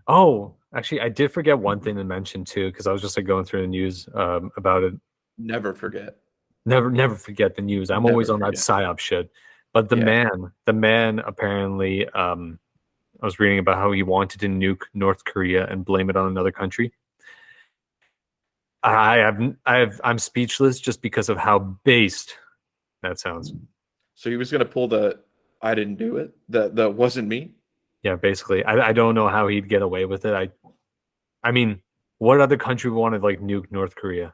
Oh, actually, I did forget one thing to mention too, because I was just like going through the news about it. Never forget. Never forget the news. I'm always on that psyop shit. But the man apparently, I was reading about how he wanted to nuke North Korea and blame it on another country. I'm speechless just because of how based that sounds. So he was going to pull the "I didn't do it." That wasn't me. Yeah, basically. I don't know how he'd get away with it. I mean, what other country wanted like nuke North Korea?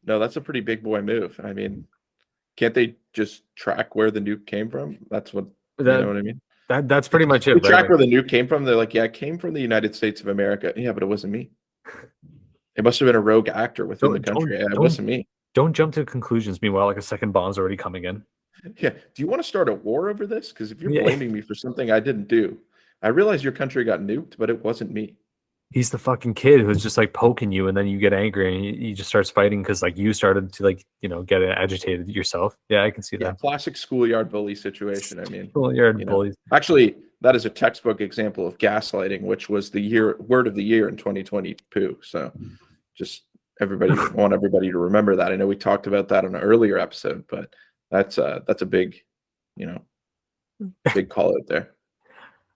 No, that's a pretty big boy move. I mean, can't they just track where the nuke came from? That's what you know what I mean. That's pretty much it. They track where the nuke came from. They're like, yeah, it came from the United States of America. Yeah, but it wasn't me. It must have been a rogue actor within the country. Yeah, it wasn't me. Don't jump to conclusions. Meanwhile, like a second bomb's already coming in. Yeah. Do you want to start a war over this? Because if you're blaming me for something I didn't do, I realize your country got nuked, but it wasn't me. He's the fucking kid who's just like poking you, and then you get angry and he just starts fighting because like you started to like get agitated yourself. Yeah, I can see that. Classic schoolyard bully situation. I mean, schoolyard bullies. Actually, that is a textbook example of gaslighting, which was the word of the year in 2022. So, just want everybody to remember that. I know we talked about that in an earlier episode, but that's a big, big call out there.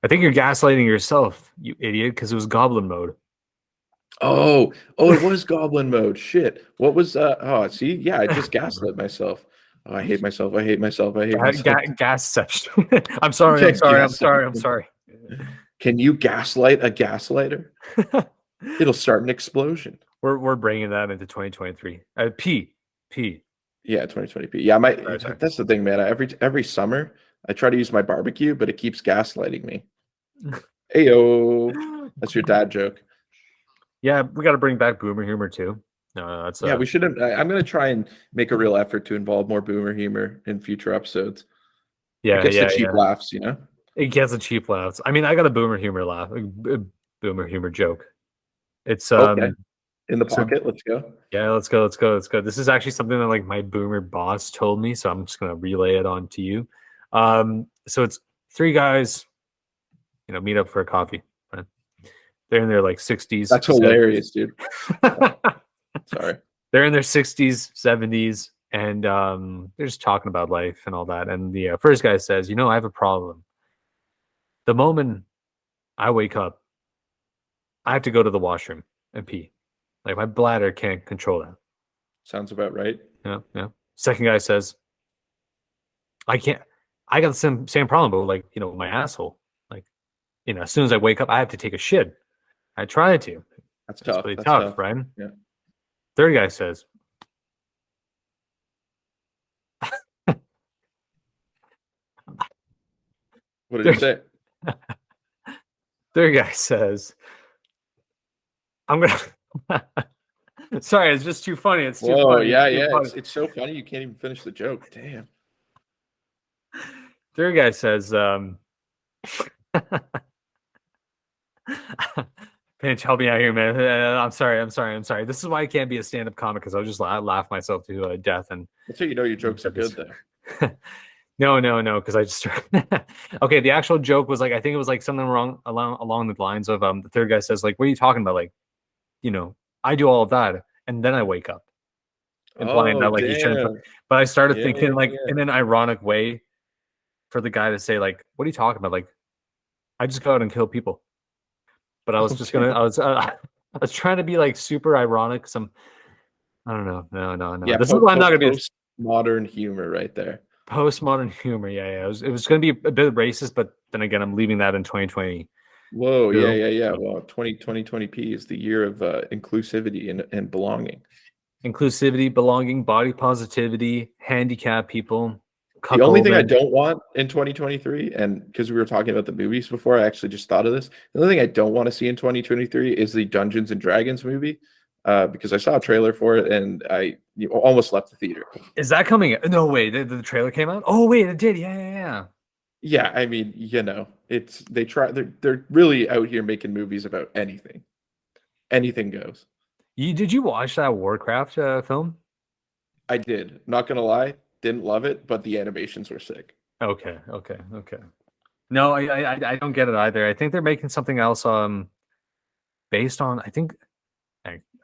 I think you're gaslighting yourself, you idiot, because it was goblin mode. Oh, it was goblin mode. Shit. What was see, yeah, I just gaslit myself. Oh, I hate myself. I hate myself. I hate myself. Gasception. I'm sorry. Can you gaslight a gaslighter? It'll start an explosion. We're bringing that into 2023. P. Yeah, 2020p. Yeah, that's the thing, man. Every summer I try to use my barbecue, but it keeps gaslighting me. Heyo, that's your dad joke. Yeah, we got to bring back boomer humor too. No, that's we shouldn't. I'm gonna try and make a real effort to involve more boomer humor in future episodes. Yeah, it gets the cheap laughs, It gets the cheap laughs. I mean, I got a boomer humor laugh, a boomer humor joke. It's okay. In the pocket. Let's go. Yeah, let's go. This is actually something that like my boomer boss told me, so I'm just gonna relay it on to you. So it's three guys, meet up for a coffee. Right? They're in their like 60s. That's hilarious, dude. Sorry. They're in their 60s, 70s, and they're just talking about life and all that. And the first guy says, I have a problem. The moment I wake up, I have to go to the washroom and pee. Like my bladder can't control that. Sounds about right. Yeah. Second guy says, I can't. I got the same problem, but like my asshole. Like as soon as I wake up, I have to take a shit. I try to. That's tough. Really tough, right? Yeah. Third guy says, "What did he say?" Third guy says, "I'm gonna." Sorry, it's just too funny. It's too funny. Yeah. It's so funny you can't even finish the joke. Damn. Third guy says, Pinch, help me out here, man. I'm sorry. This is why I can't be a stand-up comic, because I'll just laugh myself to death. And that's how your jokes are good there. No, because I just okay. The actual joke was like, I think it was like something wrong along the lines of the third guy says like, what are you talking about? Like, I do all of that and then I wake up. Implying that like you shouldn't. But I started thinking like in an ironic way for the guy to say like, what are you talking about? Like, I just go out and kill people. But I was just I was trying to be like super ironic. I don't know. No. Yeah, this is why I'm not gonna be modern humor right there. Postmodern humor. Yeah. It was gonna be a bit racist, but then again, I'm leaving that in 2020. Whoa, yeah. Well, 2020p is the year of inclusivity and belonging. inclusivity, belonging, body positivity, handicapped people. The only thing I don't want in 2023, and because we were talking about the movies before, I actually just thought of this. The only thing I don't want to see in 2023 is the Dungeons and Dragons movie, because I saw a trailer for it and I almost left the theater. Is that coming? No way. The trailer came out. Oh wait, it did. Yeah. Yeah, I mean, they're really out here making movies about anything. Anything goes. Did you watch that Warcraft film? I did. Not gonna lie, didn't love it, but the animations were sick. Okay. No, I don't get it either. I think they're making something else based on, I think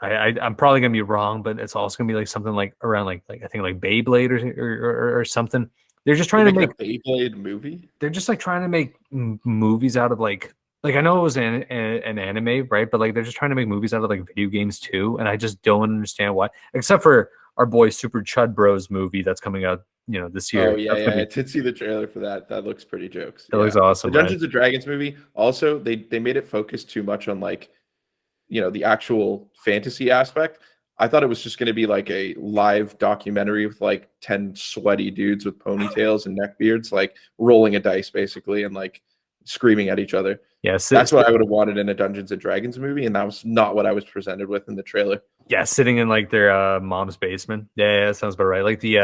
I'm probably gonna be wrong, but it's also gonna be like something like around like I think like Beyblade or something. They're just trying to make a Beyblade movie. They're just like trying to make movies out of like I know it was an anime, right? But like they're just trying to make movies out of like video games too, and I just don't understand why. Except for our boy Super Chud Bros movie that's coming out, this year. Oh yeah, I did see the trailer for that. That looks pretty jokes. That looks awesome. The Dungeons and Dragons movie. Also, they made it focus too much on like, the actual fantasy aspect. I thought it was just going to be like a live documentary with like 10 sweaty dudes with ponytails and neckbeards, like rolling a dice basically and like screaming at each other. Yes, that's what I would have wanted in a Dungeons and Dragons movie, and that was not what I was presented with in the trailer. Yeah, sitting in like their mom's basement. Yeah, that sounds about right. Like the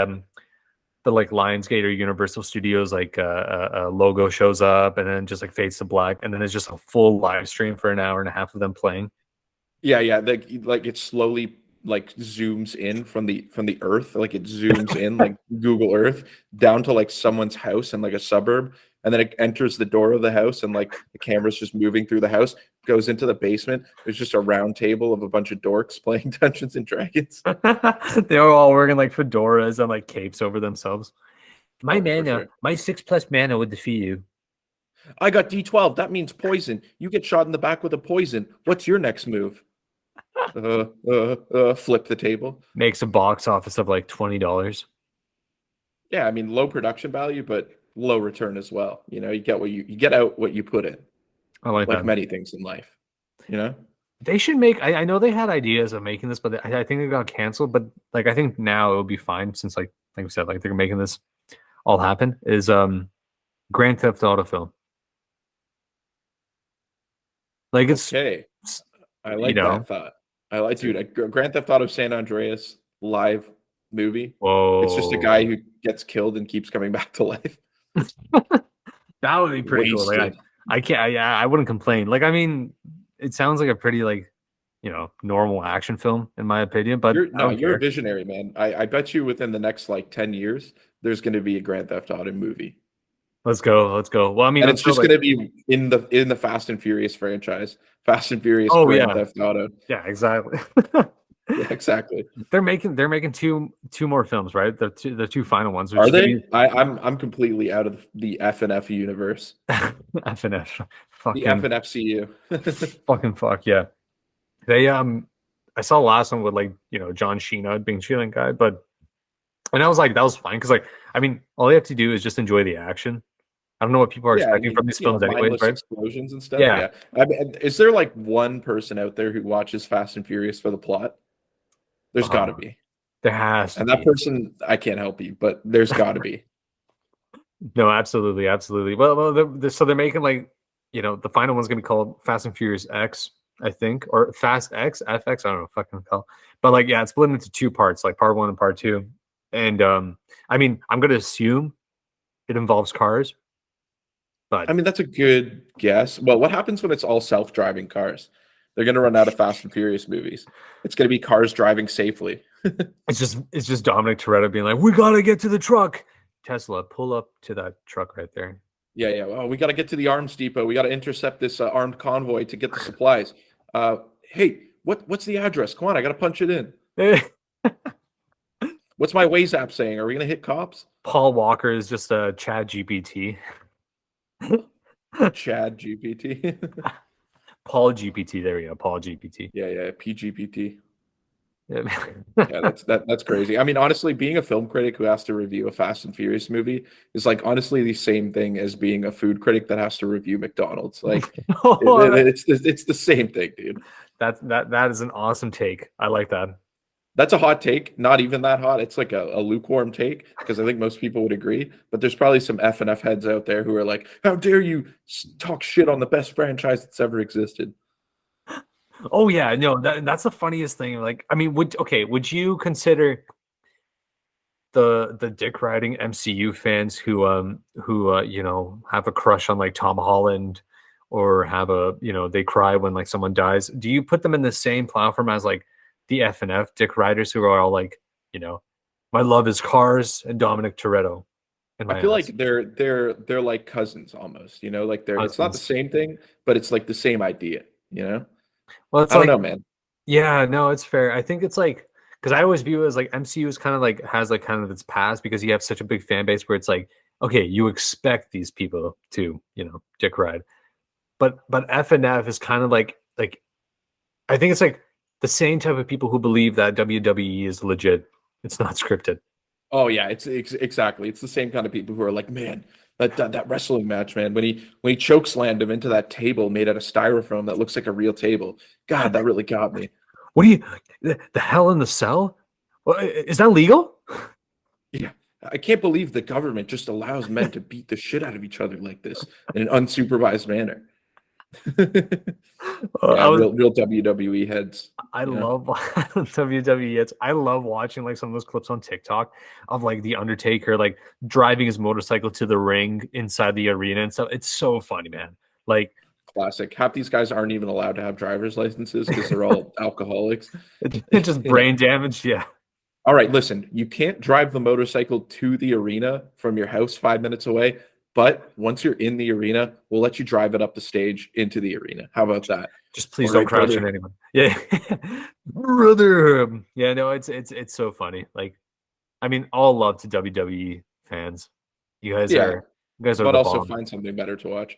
like Lionsgate or Universal Studios like a logo shows up and then just like fades to black, and then there's just a full live stream for an hour and a half of them playing. Yeah, like it slowly like zooms in from the earth, like it zooms in like Google Earth down to like someone's house in like a suburb, and then it enters the door of the house and like the camera's just moving through the house, goes into the basement. There's just a round table of a bunch of dorks playing Dungeons and Dragons. They were all wearing like fedoras and like capes over themselves. My 6+ mana would defeat you. I got D12. That means poison. You get shot in the back with a poison. What's your next move? Flip the table. Makes a box office of like $20. Yeah, I mean low production value, but low return as well. You get you get out what you put in. I like that. Many things in life. They should make. I know they had ideas of making this, but I think they got canceled. But like I think now it will be fine since like we said, like they're making this all happen. Is Grand Theft Auto film. Like it's okay. I like that thought. I like, dude, Grand Theft Auto San Andreas live movie. Whoa. It's just a guy who gets killed and keeps coming back to life. That would be pretty cool. Like I can't. I wouldn't complain. Like I mean, it sounds like a pretty like normal action film in my opinion. But you're a visionary, man. I bet you within the next like 10 years, there's going to be a Grand Theft Auto movie. Let's go. Well, I mean, and it's just going to be in the Fast and Furious franchise. Fast and Furious Grand Theft Auto. Yeah, exactly. Yeah, exactly. They're making two more films, right? The two final ones. Are they? I'm completely out of the FNF universe. FNF. Fucking, the FNFCU. Fucking fuck yeah. They I saw the last one with like John Cena being Chilean guy, and I was like that was fine because like I mean all you have to do is just enjoy the action. I don't know what people are expecting from these films anyways, right? Explosions and stuff. Yeah. I mean, is there like one person out there who watches Fast and Furious for the plot? There's got to be. There has to be. And that person, I can't help you, but there's got to be. No, absolutely. Well, so they're making like, the final one's going to be called Fast and Furious X, I think, or Fast X, FX, I don't know, fucking hell. But like, yeah, it's split into two parts, like part 1 and part 2. And I mean, I'm going to assume it involves cars. But I mean, that's a good guess. Well, what happens when it's all self-driving cars? They're going to run out of Fast and Furious movies. It's going to be cars driving safely. It's just Dominic Toretto being like, "We got to get to the truck." Tesla, pull up to that truck right there. Yeah. Well, we got to get to the arms depot. We got to intercept this armed convoy to get the supplies. Hey, what's the address? Come on, I got to punch it in. What's my Waze app saying? Are we going to hit cops? Paul Walker is just a Chad GPT. Chad GPT. Paul GPT. There we go. Paul GPT. Yeah. PGPT. Yeah, that's crazy. I mean, honestly, being a film critic who has to review a Fast and Furious movie is like honestly the same thing as being a food critic that has to review McDonald's. Like, it's the same thing, dude. That is an awesome take. I like that. That's a hot take. Not even that hot. It's like a lukewarm take because I think most people would agree. But there's probably some FNF heads out there who are like, "How dare you talk shit on the best franchise that's ever existed?" Oh yeah, no, that's the funniest thing. Like, I mean, would you consider the dick riding MCU fans who have a crush on like Tom Holland, or have they cry when like someone dies? Do you put them in the same platform as like the FNF dick riders who are all like, my love is cars and Dominic Toretto? I feel like they're like cousins almost, like it's not the same thing, but it's like the same idea, Well, it's I don't like, know, man. yeah, no, it's fair. I think it's like, because I always view it as like MCU is kind of like has like kind of its past, because you have such a big fan base where it's like, okay, you expect these people to, dick ride. But FNF is kind of like I think it's like the same type of people who believe that WWE is legit. It's not scripted. Oh yeah, it's exactly. It's the same kind of people who are like, man, that wrestling match, man, when he chokeslammed him into that table made out of styrofoam that looks like a real table. God, that really got me. What do you the hell in the cell? Is that legal? Yeah. I can't believe the government just allows men to beat the shit out of each other like this in an unsupervised manner. Yeah, real WWE heads. I love WWE heads. I love watching like some of those clips on TikTok of like the Undertaker like driving his motorcycle to the ring inside the arena and stuff. It's so funny, man. Like, classic. Half these guys aren't even allowed to have driver's licenses because they're all alcoholics. It's just brain damage. Yeah. All right, listen, you can't drive the motorcycle to the arena from your house 5 minutes away, but once you're in the arena, we'll let you drive it up the stage into the arena. How about that? Just please don't crash into anyone. Yeah. Brother. Yeah, no, it's so funny. Like, I mean, all love to WWE fans. You guys are but also bomb. Find something better to watch.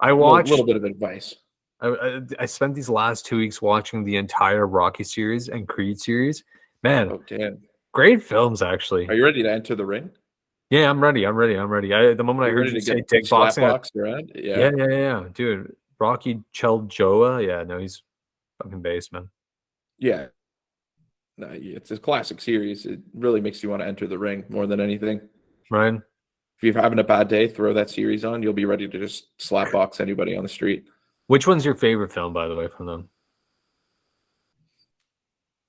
I watched a little bit of advice. I spent these last 2 weeks watching the entire Rocky series and Creed series. Man, oh damn, great films actually. Are you ready to enter the ring? Yeah, I'm ready. The moment I heard you say dick boxing, yeah, dude. Rocky Chaljoa, yeah, no, he's fucking based, man. Yeah, no, it's a classic series. It really makes you want to enter the ring more than anything. Right. If you're having a bad day, throw that series on. You'll be ready to just slap box anybody on the street. Which one's your favorite film, by the way, from them?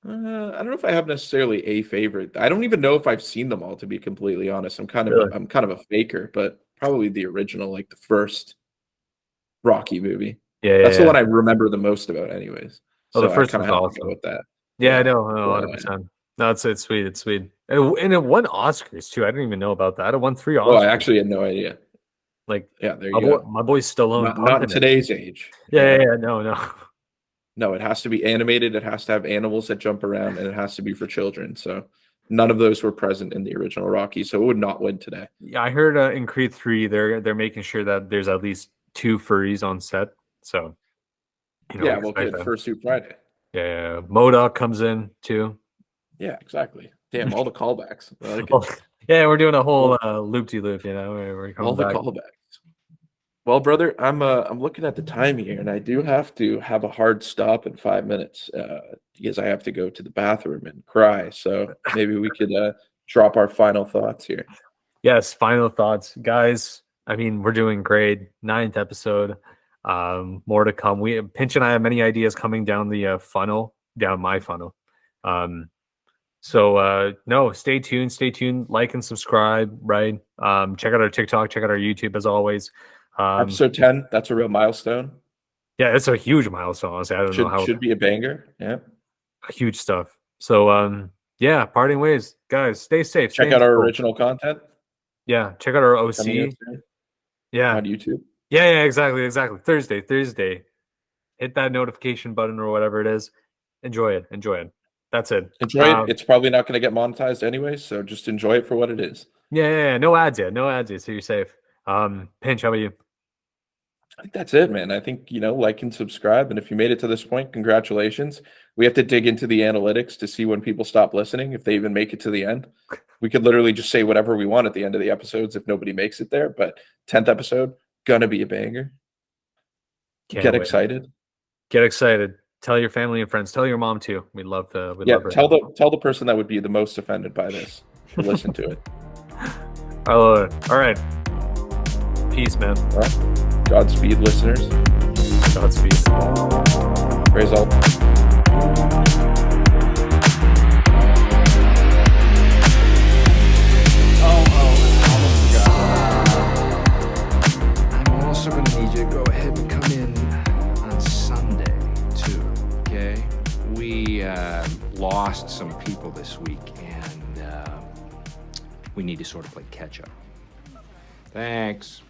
I don't know if I have necessarily a favorite. I don't even know if I've seen them all, to be completely honest. I'm kind of a faker, but probably the original, like the first Rocky movie. Yeah, that's the one I remember the most about, anyways. Oh, so the first one also with that. Yeah, I know, 100%. No, it's sweet. It's sweet, and it won Oscars too. I didn't even know about that. It won 3 Oscars. Oh, I actually had no idea. Like, yeah, there you go. My boy's Stallone. Not in today's age. Yeah, no. No, it has to be animated. It has to have animals that jump around, and it has to be for children. So none of those were present in the original Rocky, so it would not win today. Yeah, I heard in Creed 3, they're making sure that there's at least 2 furries on set. So, yeah, well, good. Fursuit Friday. Yeah, MODOK comes in too. Yeah, exactly. Damn, all the callbacks. Yeah, we're doing a whole loop-de-loop. We're all the callbacks. Well, brother, I'm looking at the time here, and I do have to have a hard stop in 5 minutes because I have to go to the bathroom and cry. So maybe we could drop our final thoughts here. Yes, final thoughts, guys. I mean, we're doing great. 9th episode. More to come. Pinch and I have many ideas coming down the funnel, down my funnel. So no, stay tuned. Like and subscribe. Right. Check out our TikTok. Check out our YouTube as always. Episode 10, that's a real milestone. Yeah, it's a huge milestone. Honestly, I don't know how should be a banger. Yeah, huge stuff. So yeah, parting ways, guys. Stay safe. Check out our original content. Yeah, check out our OC. Yeah, on YouTube. Yeah, exactly. Thursday. Hit that notification button or whatever it is. Enjoy it. That's it. Enjoy it. It's probably not going to get monetized anyway, so just enjoy it for what it is. Yeah. No ads yet. So you're safe. Pinch, how about you? I think that's it, man. I think, like and subscribe. And if you made it to this point, congratulations. We have to dig into the analytics to see when people stop listening, if they even make it to the end. We could literally just say whatever we want at the end of the episodes if nobody makes it there. But 10th episode, gonna be a banger. Get excited. Tell your family and friends. Tell your mom too. We love her. Tell the person that would be the most offended by this to listen to it. All right. Peace, man. All right. Godspeed, listeners. Godspeed. Praise all. I'm also going to need you to go ahead and come in on Sunday, too, okay? We lost some people this week, and we need to sort of play catch-up. Thanks.